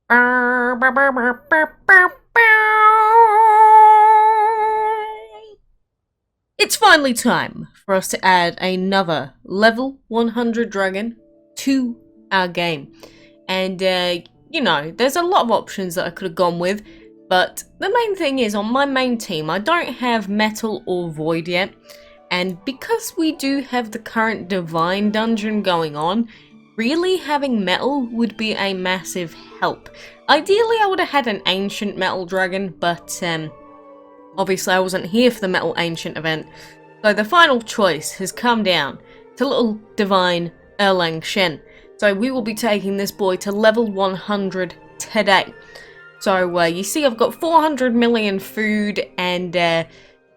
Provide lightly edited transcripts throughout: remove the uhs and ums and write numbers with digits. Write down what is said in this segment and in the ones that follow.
It's finally time for us to add another level 100 dragon to our game. And, you know, there's a lot of options that I could have gone with, but the main thing is on my main team, I don't have metal or void yet. And because we do have the current divine dungeon going on, really having metal would be a massive help. Ideally, I would have had an ancient metal dragon, but obviously I wasn't here for the metal ancient event. So the final choice has come down to little divine Erlang Shen. So we will be taking this boy to level 100 today. So you see I've got 400 million food, and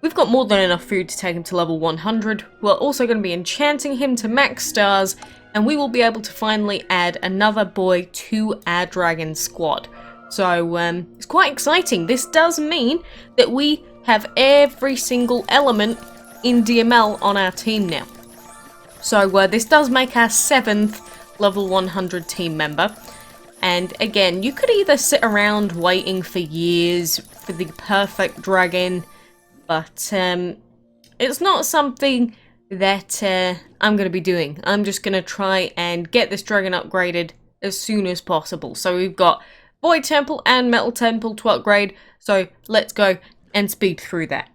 we've got more than enough food to take him to level 100. We're also going to be enchanting him to max stars, and we will be able to finally add another boy to our dragon squad. So it's quite exciting. This does mean that we have every single element in DML on our team now. So this does make our 7th level 100 team member. And again, you could either sit around waiting for years for the perfect dragon, but it's not something that I'm going to be doing. I'm just going to try and get this dragon upgraded as soon as possible. So we've got Void Temple and Metal Temple to upgrade, so let's go and speed through that.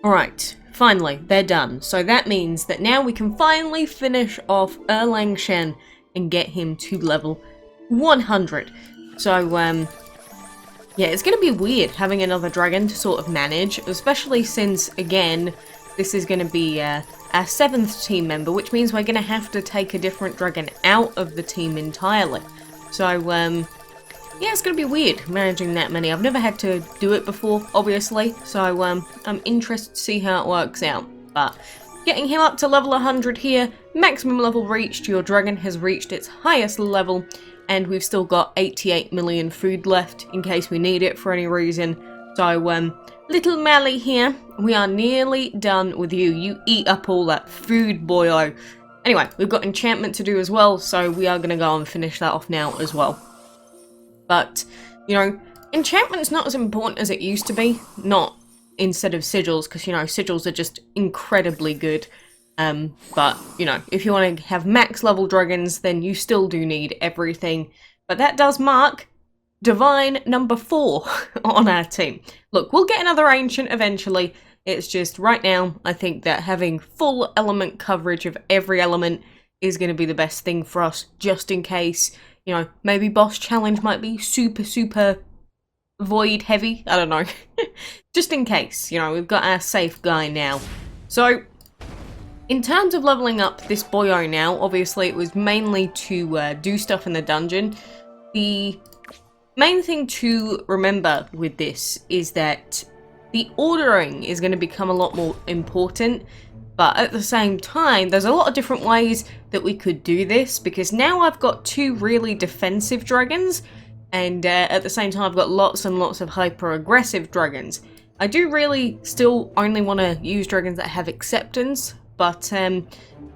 Alright, finally, they're done. So that means that now we can finally finish off Erlang Shen and get him to level 100. So, yeah, it's going to be weird having another dragon to sort of manage, especially since, again, this is going to be our 7th team member, which means we're going to have to take a different dragon out of the team entirely. So, yeah, it's going to be weird managing that many. I've never had to do it before, obviously, so I'm interested to see how it works out. But getting him up to level 100 here, maximum level reached, your dragon has reached its highest level, and we've still got 88 million food left in case we need it for any reason. So, little Mally here, we are nearly done with you. You eat up all that food, boyo. Anyway, we've got enchantment to do as well, so we are going to go and finish that off now as well. But, you know, enchantment's not as important as it used to be. Not instead of sigils, because, you know, sigils are just incredibly good. But, you know, if you want to have max level dragons, then you still do need everything. But that does mark divine number 4 on our team. Look, we'll get another ancient eventually. It's just right now, I think that having full element coverage of every element is going to be the best thing for us, just in case, you know, maybe boss challenge might be super void heavy. I don't know. Just in case, you know, we've got our safe guy now. So, in terms of leveling up this boyo now, obviously it was mainly to do stuff in the dungeon. The main thing to remember with this is that the ordering is going to become a lot more important, but at the same time, there's a lot of different ways that we could do this, because now I've got 2 really defensive dragons, and at the same time I've got lots and lots of hyper-aggressive dragons. I do really still only want to use dragons that have acceptance, but the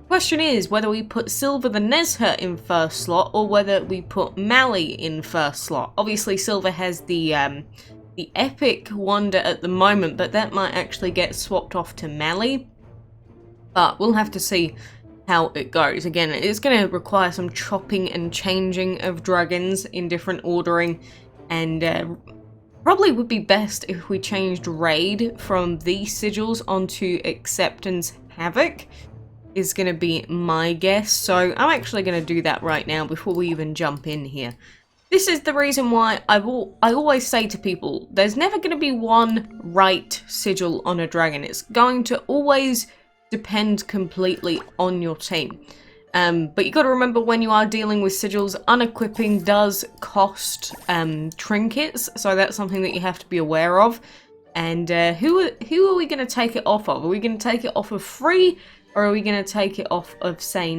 question is whether we put Silver the Nezhut in first slot or whether we put Mally in first slot. Obviously Silver has the Epic Wonder at the moment, but that might actually get swapped off to Mally. But we'll have to see how it goes. Again, it's going to require some chopping and changing of dragons in different ordering, and probably would be best if we changed Raid from these sigils onto Acceptance Havoc, is going to be my guess. So I'm actually going to do that right now before we even jump in here. This is the reason why I always say to people, there's never going to be one right sigil on a dragon. It's going to always depend completely on your team. But you got to remember, when you are dealing with sigils, unequipping does cost trinkets, so that's something that you have to be aware of. And who are we going to take it off of? Are we going to take it off of free, or are we going to take it off of Say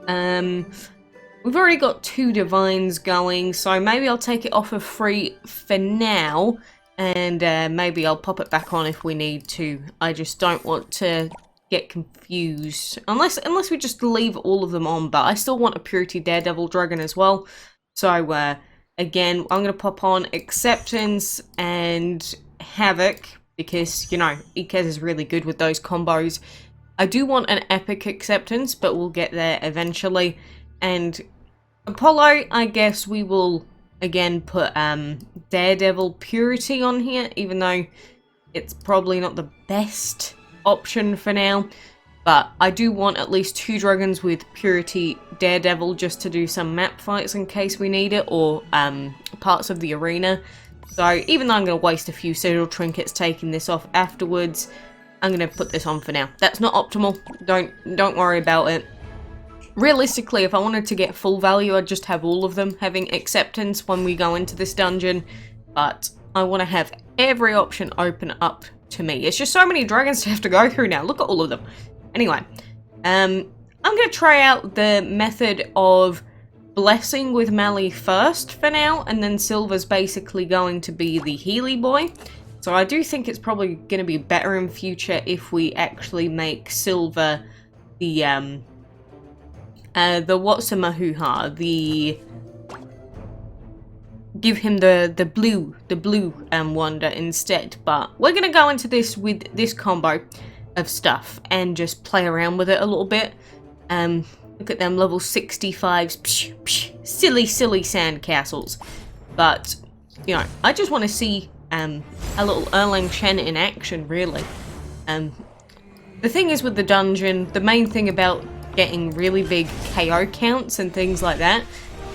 We've already got 2 divines going, so maybe I'll take it off of free for now, and maybe I'll pop it back on if we need to. I just don't want to get confused, unless we just leave all of them on. But I still want a Purity Daredevil dragon as well, so Again, I'm going to pop on Acceptance and Havoc because, you know, Ikez is really good with those combos. I do want an Epic Acceptance, but we'll get there eventually. And Apollo, I guess we will, again, put Daredevil Purity on here, even though it's probably not the best option for now. But I do want at least 2 dragons with Purity Daredevil just to do some map fights in case we need it, or parts of the arena. So even though I'm going to waste a few Sigil trinkets taking this off afterwards, I'm going to put this on for now. That's not optimal. Don't worry about it. Realistically, if I wanted to get full value, I'd just have all of them having Acceptance when we go into this dungeon. But I want to have every option open up to me. It's just so many dragons to have to go through now. Look at all of them. Anyway, I'm going to try out the method of blessing with Mali first for now, and then Silver's basically going to be the Healy boy. So I do think it's probably going to be better in future if we actually make Silver the what's-a-mahoo-ha, give him the blue wonder instead. But we're going to go into this with this combo of stuff and just play around with it a little bit. Look at them level 65s, psh, psh, silly sand castles. But you know, I just want to see a little Erlang Shen in action, really. The thing is with the dungeon, the main thing about getting really big KO counts and things like that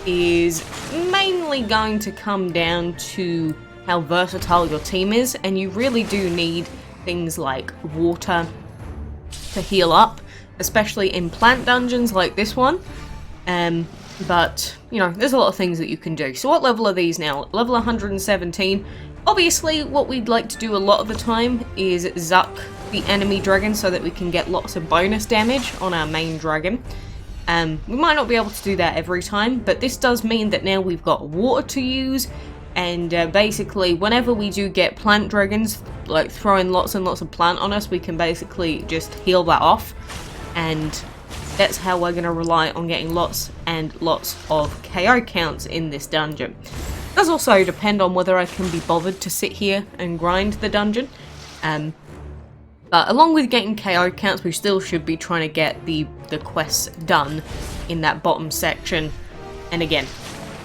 is mainly going to come down to how versatile your team is, and you really do need things like water to heal up, especially in plant dungeons like this one. But, you know, there's a lot of things that you can do. So what level are these now? Level 117. Obviously, what we'd like to do a lot of the time is zuck the enemy dragon so that we can get lots of bonus damage on our main dragon. We might not be able to do that every time, but this does mean that now we've got water to use. And basically, whenever we do get plant dragons, like throwing lots and lots of plant on us, we can basically just heal that off. And that's how we're going to rely on getting lots and lots of KO counts in this dungeon. It does also depend on whether I can be bothered to sit here and grind the dungeon. But along with getting KO counts, we still should be trying to get the quests done in that bottom section. And again,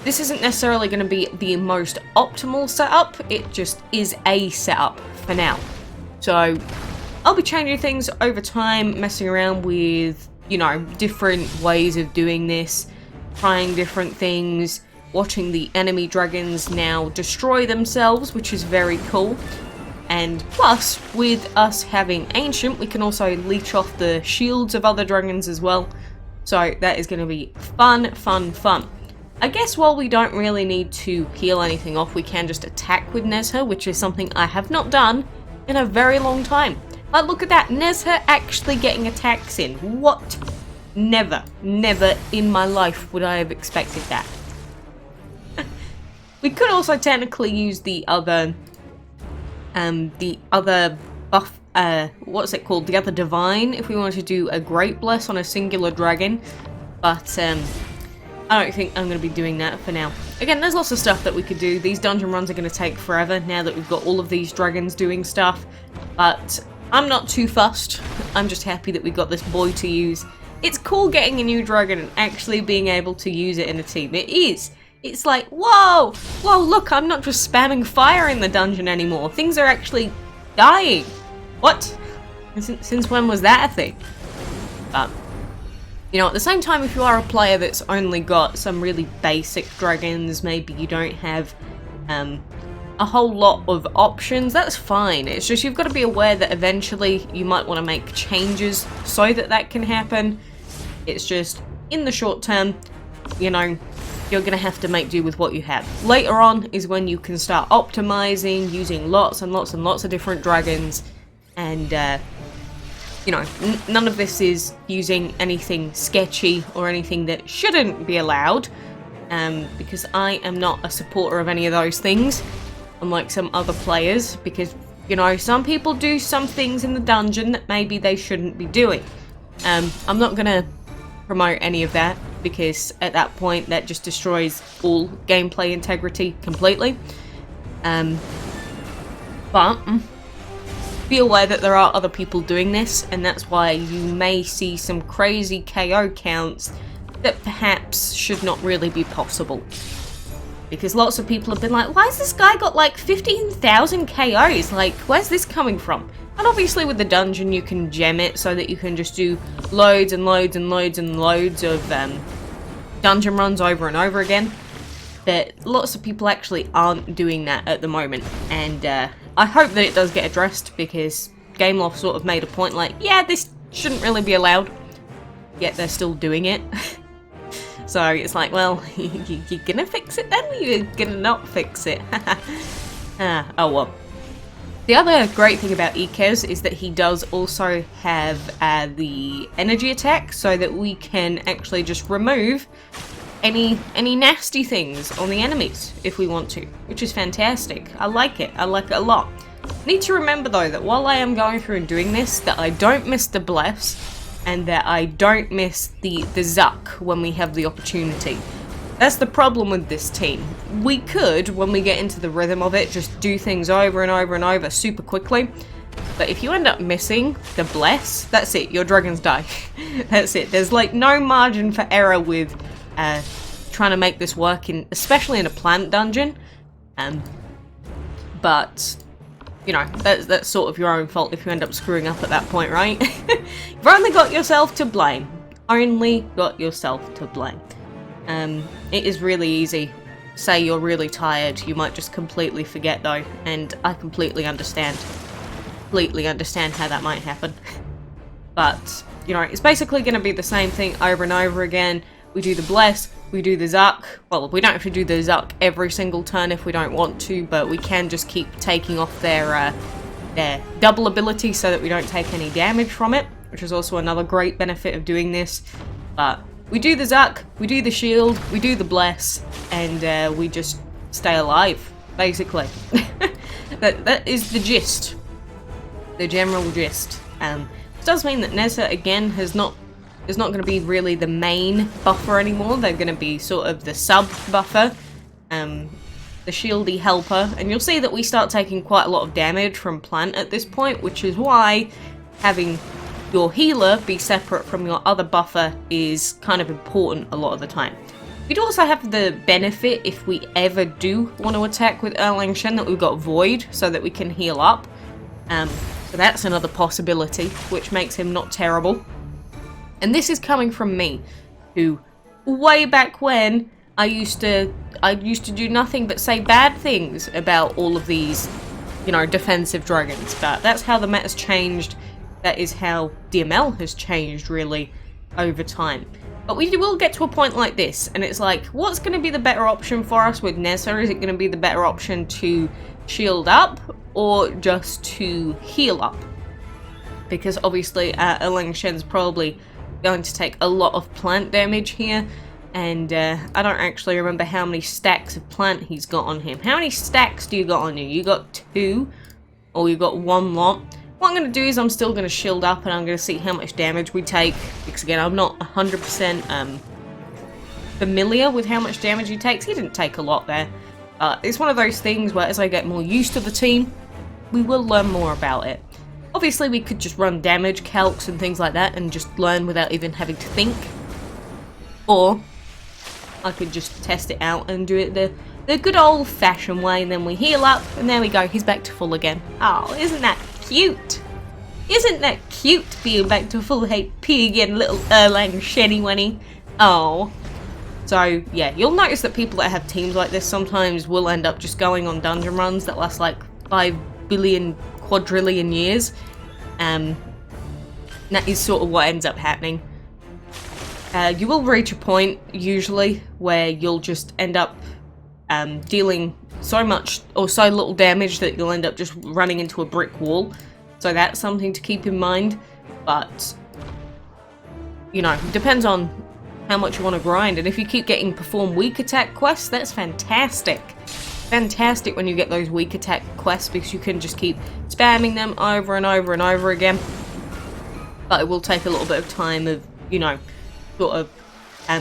this isn't necessarily going to be the most optimal setup, it just is a setup for now. So I'll be changing things over time, messing around with, you know, different ways of doing this, trying different things, watching the enemy dragons now destroy themselves, which is very cool. And plus, with us having Ancient, we can also leech off the shields of other dragons as well. So that is going to be fun. I guess while we don't really need to heal anything off, we can just attack with Nezha, which is something I have not done in a very long time. But look at that, Nezha actually getting attacks in. What? Never in my life would I have expected that. We could also technically use the other buff, what's it called? The other divine, if we wanted to do a Great Bless on a singular dragon. But, I don't think I'm going to be doing that for now. Again, there's lots of stuff that we could do. These dungeon runs are going to take forever now that we've got all of these dragons doing stuff. But I'm not too fussed. I'm just happy that we got this boy to use. It's cool getting a new dragon and actually being able to use it in a team. It is. It's like, whoa, look, I'm not just spamming fire in the dungeon anymore. Things are actually dying. What? Since when was that a thing? But, you know, at the same time, if you are a player that's only got some really basic dragons, maybe you don't have a whole lot of options, that's fine. It's just you've got to be aware that eventually you might want to make changes so that that can happen. It's just, in the short term, you know, you're going to have to make do with what you have. Later on is when you can start optimizing, using lots and lots and lots of different dragons, and you know, none of this is using anything sketchy or anything that shouldn't be allowed, because I am not a supporter of any of those things, unlike some other players, because, you know, some people do some things in the dungeon that maybe they shouldn't be doing. I'm not going to promote any of that. because at that point that just destroys all gameplay integrity completely. But be aware that there are other people doing this, and that's why you may see some crazy KO counts that perhaps should not really be possible. Because lots of people have been like, why has this guy got like 15,000 KOs? Like, where's this coming from? And obviously with the dungeon you can gem it so that you can just do loads and loads and loads and loads of dungeon runs over and over again. But lots of people actually aren't doing that at the moment. And I hope that it does get addressed, because Gameloft sort of made a point like, yeah, this shouldn't really be allowed. Yet they're still doing it. So it's like, well, you're gonna fix it then? Or you're gonna not fix it? Oh well. The other great thing about Ikez is that he does also have the energy attack, so that we can actually just remove any nasty things on the enemies if we want to, which is fantastic. I like it. I like it a lot. Need to remember though that while I am going through and doing this, that I don't miss the bless, and that I don't miss the Zuck when we have the opportunity. That's the problem with this team. We could, when we get into the rhythm of it, just do things over and over and over super quickly. But if you end up missing the bless, that's it, your dragons die. That's it. There's like no margin for error with trying to make this work, especially in a plant dungeon. But you know, that's sort of your own fault if you end up screwing up at that point, right? You've only got yourself to blame. Only got yourself to blame. It is really easy. Say you're really tired, you might just completely forget though, and I completely understand. Completely understand how that might happen. But, you know, it's basically going to be the same thing over and over again. We do the bless, we do the Zuck. Well, we don't have to do the Zuck every single turn if we don't want to, but we can just keep taking off their double ability so that we don't take any damage from it, which is also another great benefit of doing this. But we do the Zuck, we do the shield, we do the bless, and we just stay alive, basically. That is the gist. The general gist. It does mean that Nessa, again, is not going to be really the main buffer anymore. They're going to be sort of the sub buffer, the shieldy helper, and you'll see that we start taking quite a lot of damage from plant at this point, which is why having your healer be separate from your other buffer is kind of important a lot of the time. We'd also have the benefit, if we ever do want to attack with Erlang Shen, that we've got Void so that we can heal up. So that's another possibility, which makes him not terrible. And this is coming from me, who way back when I used to do nothing but say bad things about all of these, you know, defensive dragons. But that's how the meta's changed. That is how DML has changed really over time. But we will get to a point like this, and it's like, what's going to be the better option for us with Nessa? Is it going to be the better option to shield up or just to heal up? Because obviously Erlang Shen's probably going to take a lot of plant damage here, and I don't actually remember how many stacks of plant he's got on him. How many stacks do you got on you? You got 2, or you got 1 lot? What I'm going to do is I'm still going to shield up, and I'm going to see how much damage we take, because again, I'm not 100% familiar with how much damage he takes. He didn't take a lot there. It's one of those things where as I get more used to the team, we will learn more about it. Obviously, we could just run damage calcs and things like that and just learn without even having to think. Or I could just test it out and do it the good old-fashioned way, and then we heal up, and there we go, he's back to full again. Oh, isn't that cute? Isn't that cute, being back to full HP again, little Erlang Shenny-wenny? Oh. So, yeah, you'll notice that people that have teams like this sometimes will end up just going on dungeon runs that last like 5 billion quadrillion years. That is sort of what ends up happening. You will reach a point, usually, where you'll just end up dealing so much or so little damage that you'll end up just running into a brick wall. So that's something to keep in mind. But, you know, it depends on how much you want to grind. And if you keep getting perform weak attack quests, that's fantastic. Fantastic when you get those weak attack quests, because you can just keep spamming them over and over and over again. But it will take a little bit of time of, you know, sort of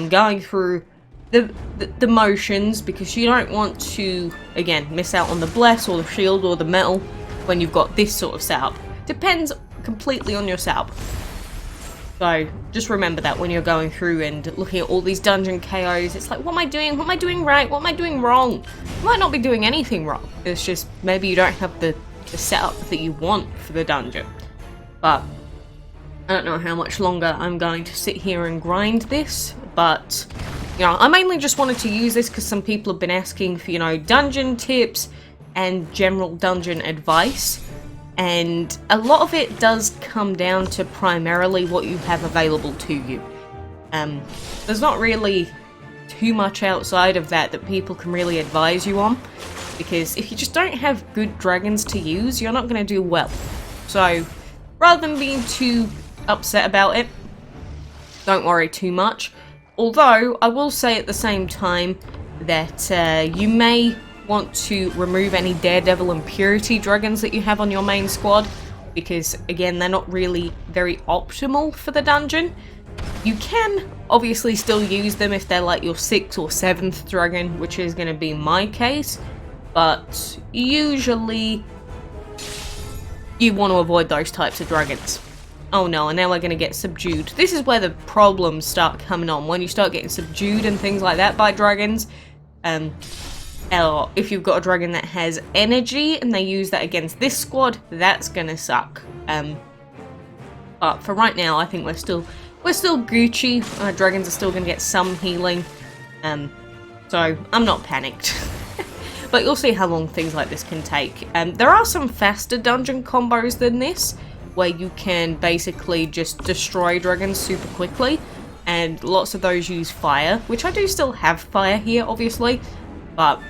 going through the motions, because you don't want to, again, miss out on the bless or the shield or the metal when you've got this sort of setup. Depends completely on your setup. So just remember that when you're going through and looking at all these dungeon KOs, it's like, what am I doing? What am I doing right? What am I doing wrong? You might not be doing anything wrong. It's just maybe you don't have the setup that you want for the dungeon. But I don't know how much longer I'm going to sit here and grind this, but you know, I mainly just wanted to use this because some people have been asking for, you know, dungeon tips and general dungeon advice. And a lot of it does come down to primarily what you have available to you. There's not really too much outside of that people can really advise you on, because if you just don't have good dragons to use, you're not going to do well. So rather than being too upset about it, don't worry too much. Although I will say at the same time that you may want to remove any Daredevil and Purity dragons that you have on your main squad, because again, they're not really very optimal for the dungeon. You can obviously still use them if they're like your 6th or 7th dragon, which is going to be my case, but usually you want to avoid those types of dragons. Oh no, and now we're going to get subdued. This is where the problems start coming on, when you start getting subdued and things like that by dragons. Or if you've got a dragon that has energy and they use that against this squad, that's gonna suck. But for right now, I think we're still Gucci. Our dragons are still gonna get some healing, so I'm not panicked. But you'll see how long things like this can take. There are some faster dungeon combos than this, where you can basically just destroy dragons super quickly, and lots of those use fire, which I do still have fire here, obviously. But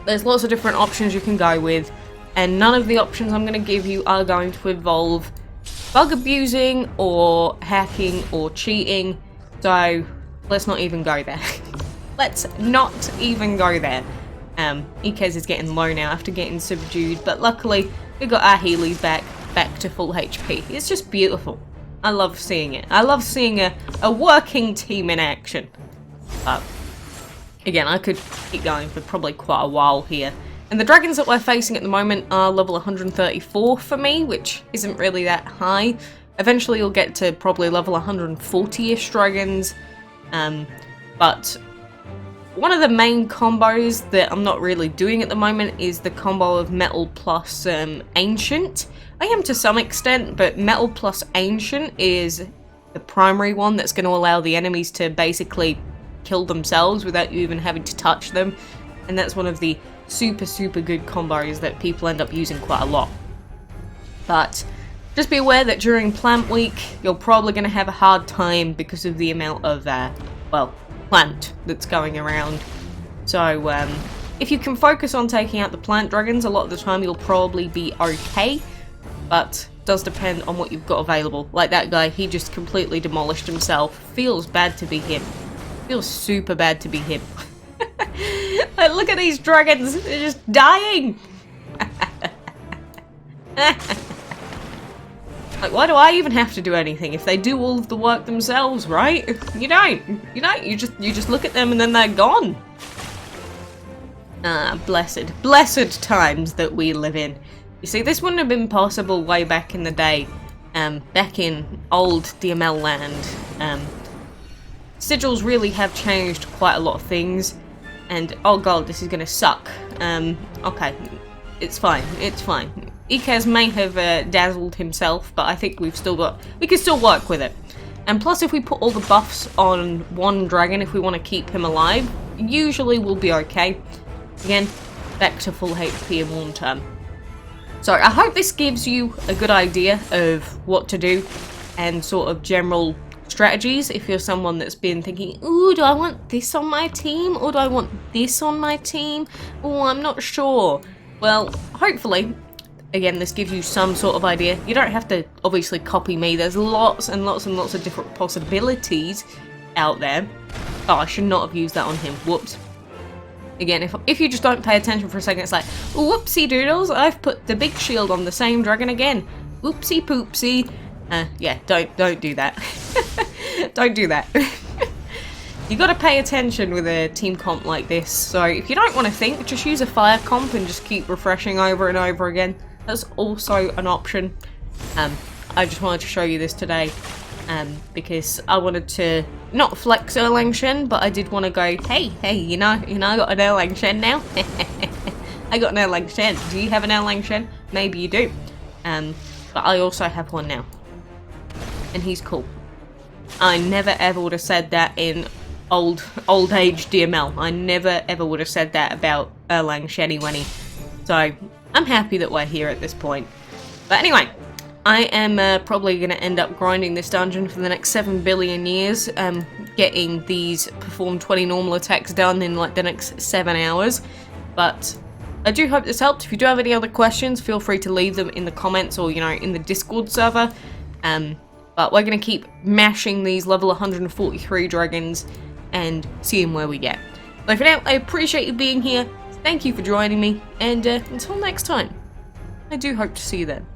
there's lots of different options you can go with, and none of the options I'm going to give you are going to involve bug abusing or hacking or cheating, so let's not even go there. Let's not even go there. Ikez is getting low now after getting subdued, but luckily we got our Heelys back to full HP. It's just beautiful. I love seeing it. I love seeing a working team in action. But again, I could keep going for probably quite a while here. And the dragons that we're facing at the moment are level 134 for me, which isn't really that high. Eventually you'll get to probably level 140-ish dragons. But one of the main combos that I'm not really doing at the moment is the combo of Metal plus Ancient. I am to some extent, but Metal plus Ancient is the primary one that's going to allow the enemies to basically kill themselves without you even having to touch them, and that's one of the super good combos that people end up using quite a lot. But just be aware that during plant week you're probably going to have a hard time because of the amount of well, plant that's going around. So if you can focus on taking out the plant dragons, a lot of the time you'll probably be okay, but it does depend on what you've got available. Like that guy, he just completely demolished himself. Feels bad to be him. Feels super bad to be him. Like, look at these dragons, they're just dying. Like, why do I even have to do anything if they do all of the work themselves, right? You don't. You just look at them and then they're gone. Ah, blessed times that we live in. You see, this wouldn't have been possible way back in the day, back in old DML land. Sigils really have changed quite a lot of things, and oh god, this is gonna suck. Okay, it's fine. Ikez may have dazzled himself, but I think we can still work with it. And plus, if we put all the buffs on one dragon, if we want to keep him alive, usually we'll be okay. Again, back to full HP in one turn. So I hope this gives you a good idea of what to do and sort of general strategies if you're someone that's been thinking, ooh, do I want this on my team or do I want this on my team? Oh, I'm not sure. Well, hopefully, again, this gives you some sort of idea. You don't have to obviously copy me. There's lots and lots of different possibilities out there. Oh, I should not have used that on him. Whoops. Again, if you just don't pay attention for a second, it's like, whoopsie doodles, I've put the big shield on the same dragon again. Whoopsie poopsie. Yeah, don't do that. Don't do that. You gotta pay attention with a team comp like this, so if you don't want to think, just use a fire comp and just keep refreshing over and over again. That's also an option. I just wanted to show you this today, because I wanted to not flex Erlang Shen, but I did want to go, hey, you know, I got an Erlang Shen now. I got an Erlang Shen. Do you have an Erlang Shen? Maybe you do. But I also have one now, and he's cool. I never ever would have said that in old age DML. I never ever would have said that about Erlang Shenny. So I'm happy that we're here at this point. But anyway, I am probably going to end up grinding this dungeon for the next 7 billion years, getting these perform 20 normal attacks done in like the next 7 hours. But I do hope this helped. If you do have any other questions, feel free to leave them in the comments or, you know, in the Discord server. But we're going to keep mashing these level 143 dragons and seeing where we get. So for now, I appreciate you being here. Thank you for joining me, and until next time, I do hope to see you then.